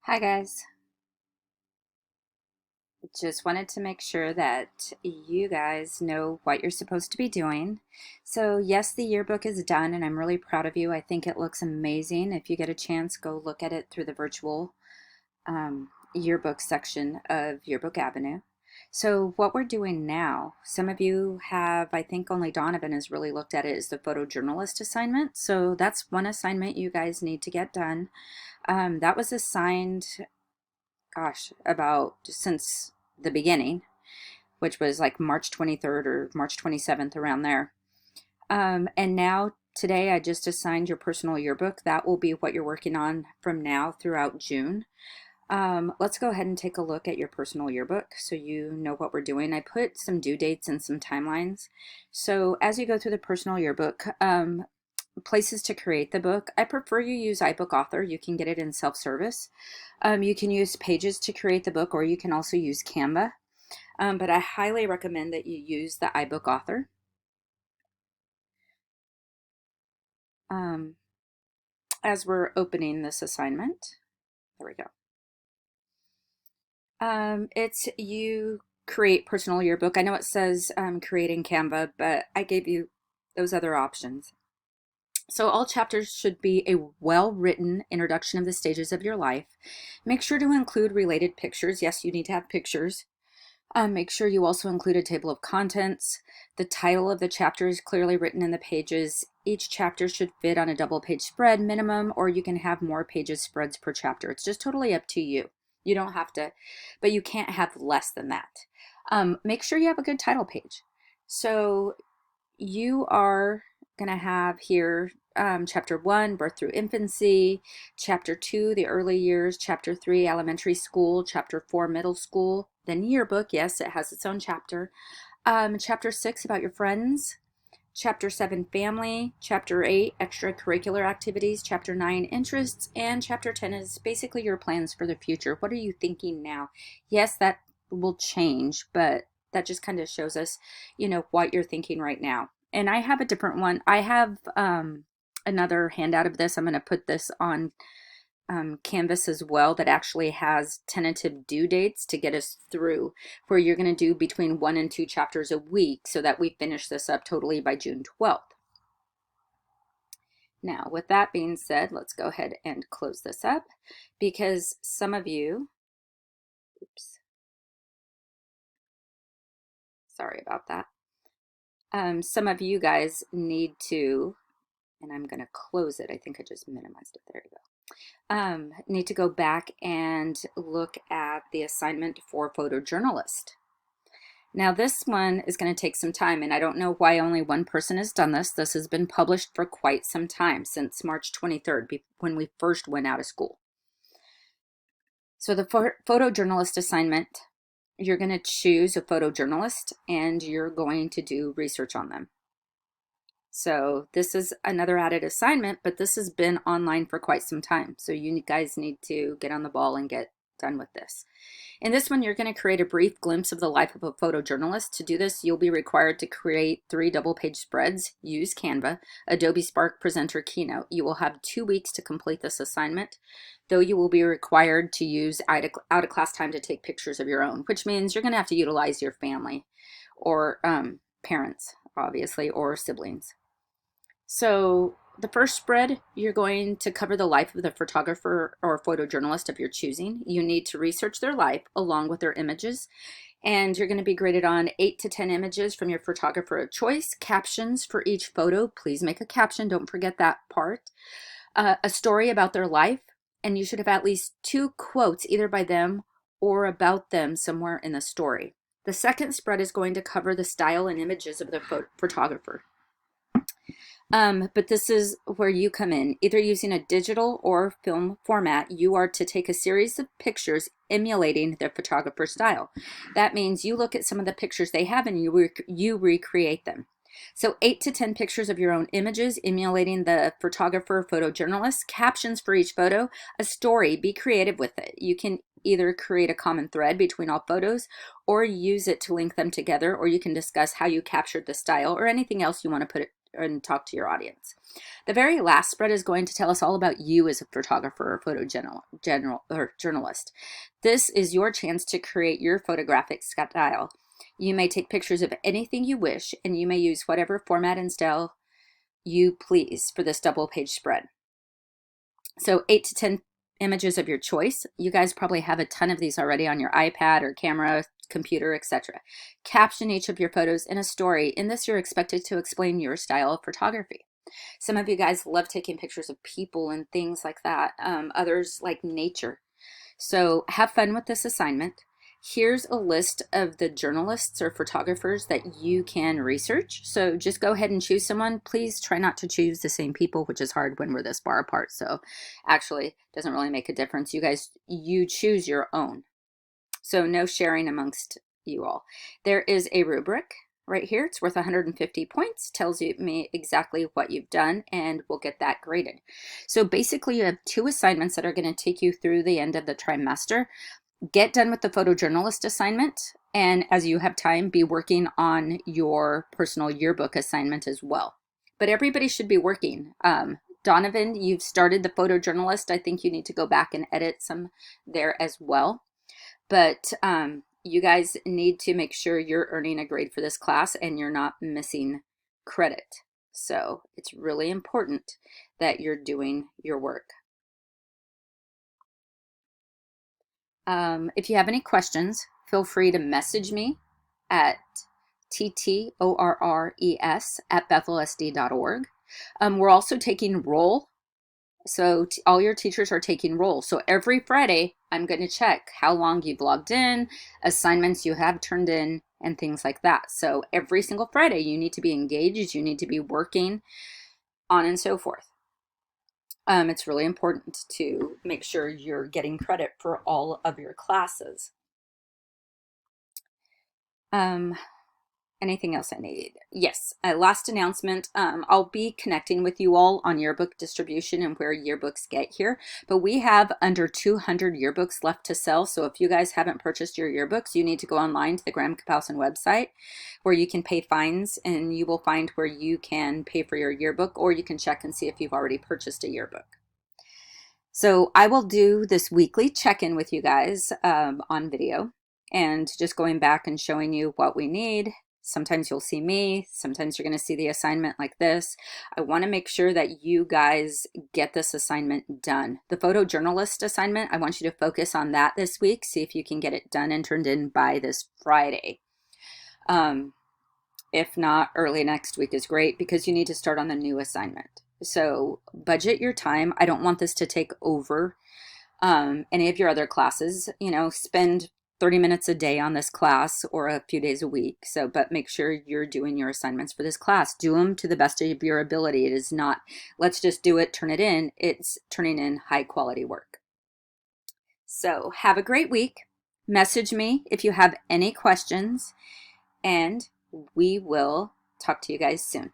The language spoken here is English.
Hi guys. Just wanted to make sure that you guys know what you're supposed to be doing. So yes, the yearbook is done and I'm really proud of you. I think it looks amazing. If you get a chance, go look at it through the virtual yearbook section of Yearbook Avenue. So what we're doing now, some of you have, I think only Donovan has really looked at it, is the photojournalist assignment. So that's one assignment you guys need to get done. That was assigned, gosh, about since the beginning, which was like March 23rd or March 27th, around there. And now today I just assigned your personal yearbook. That will be what you're working on from now throughout June. Let's go ahead and take a look at your personal yearbook so you know what we're doing. I put some due dates and some timelines. So as you go through the personal yearbook, places to create the book, I prefer you use iBook Author. You can get it in self-service. You can use Pages to create the book, or you can also use Canva. But I highly recommend that you use the iBook Author. Um, as we're opening this assignment, there we go. It's you create personal yearbook. I know it says create in Canva, but I gave you those other options. So all chapters should be a well-written introduction of the stages of your life. Make sure to include related pictures. Yes, you need to have pictures. Make sure you also include a table of contents. The title of the chapter is clearly written in the pages. Each chapter should fit on a double page spread minimum, or you can have more pages spreads per chapter. It's just totally up to you. You don't have to, but you can't have less than that. Make sure you have a good title page. So you are going to have here chapter 1, birth through infancy, chapter 2, the early years, chapter 3, elementary school, chapter 4, middle school, then yearbook. Yes, it has its own chapter. Chapter 6, about your friends, chapter 7, family, chapter 8, extracurricular activities, chapter 9, interests, and chapter 10 is basically your plans for the future. What are you thinking now? Yes, that will change, but that just kind of shows us, what you're thinking right now. And I have a different one. I have another handout of this. I'm going to put this on Canvas as well, that actually has tentative due dates to get us through, where you're going to do between 1 and 2 chapters a week so that we finish this up totally by June 12th. Now, with that being said, let's go ahead and close this up, because some of you, oops, sorry about that. Some of you guys need to, and I'm going to close it. I think I just minimized it. There you go. Need to go back and look at the assignment for photojournalist. Now this one is going to take some time, and I don't know why only one person has done this. This has been published for quite some time, since March 23rd, when we first went out of school. So the photojournalist assignment, you're going to choose a photojournalist and you're going to do research on them. So this is another added assignment, but this has been online for quite some time. So you guys need to get on the ball and get done with this. In this one, you're going to create a brief glimpse of the life of a photojournalist. To do this, you'll be required to create 3 double-page spreads. Use Canva, Adobe Spark Presenter Keynote. You will have 2 weeks to complete this assignment, though you will be required to use out-of-class time to take pictures of your own, which means you're going to have to utilize your family or parents, obviously, or siblings. So the first spread, you're going to cover the life of the photographer or photojournalist of your choosing. You need to research their life along with their images, and you're going to be graded on 8 to 10 images from your photographer of choice. Captions for each photo. Please make a caption. Don't forget that part. A story about their life, and you should have at least 2 quotes either by them or about them somewhere in the story. The second spread is going to cover the style and images of the photographer. But this is where you come in. Either using a digital or film format, you are to take a series of pictures emulating the photographer's style. That means you look at some of the pictures they have and you recreate them. So 8 to 10 pictures of your own images emulating the photographer, photojournalist, captions for each photo, a story. Be creative with it. You can either create a common thread between all photos or use it to link them together, or you can discuss how you captured the style or anything else you want to put and talk to your audience. The very last spread is going to tell us all about you as a photographer or journalist. This is your chance to create your photographic style. You may take pictures of anything you wish, and you may use whatever format and style you please for this double page spread. So 8 to 10 images of your choice. You guys probably have a ton of these already on your iPad or camera, computer, etc. Caption each of your photos in a story. In this, you're expected to explain your style of photography. Some of you guys love taking pictures of people and things like that. Others like nature. So have fun with this assignment. Here's a list of the journalists or photographers that you can research. So just go ahead and choose someone. Please try not to choose the same people, which is hard when we're this far apart. So actually doesn't really make a difference. You guys, you choose your own. So no sharing amongst you all. There is a rubric right here. It's worth 150 points, tells me exactly what you've done, and we'll get that graded. So basically you have 2 assignments that are going to take you through the end of the trimester. Get done with the photojournalist assignment, and as you have time, be working on your personal yearbook assignment as well. But everybody should be working. Donovan, you've started the photojournalist. I think you need to go back and edit some there as well. But you guys need to make sure you're earning a grade for this class and you're not missing credit. So it's really important that you're doing your work. If you have any questions, feel free to message me at ttorres@bethelsd.org. We're also taking roll. So all your teachers are taking roll. So every Friday, I'm going to check how long you've logged in, assignments you have turned in, and things like that. So every single Friday, you need to be engaged. You need to be working on and so forth. It's really important to make sure you're getting credit for all of your classes. Anything else I need? Yes, last announcement. I'll be connecting with you all on yearbook distribution and where yearbooks get here, but we have under 200 yearbooks left to sell. So if you guys haven't purchased your yearbooks, you need to go online to the Graham Kapowsin website where you can pay fines, and you will find where you can pay for your yearbook, or you can check and see if you've already purchased a yearbook. So I will do this weekly check-in with you guys on video, and just going back and showing you what we need. Sometimes you'll see me, sometimes you're going to see the assignment like this. I want to make sure that you guys get this assignment done. The photojournalist assignment, I want you to focus on that this week. See if you can get it done and turned in by this Friday. If not, early next week is great, because you need to start on the new assignment. So budget your time. I don't want this to take over any of your other classes. You know, spend 30 minutes a day on this class or a few days a week. So, but make sure you're doing your assignments for this class. Do them to the best of your ability. It is not, let's just do it, turn it in. It's turning in high quality work. So have a great week. Message me if you have any questions, and we will talk to you guys soon.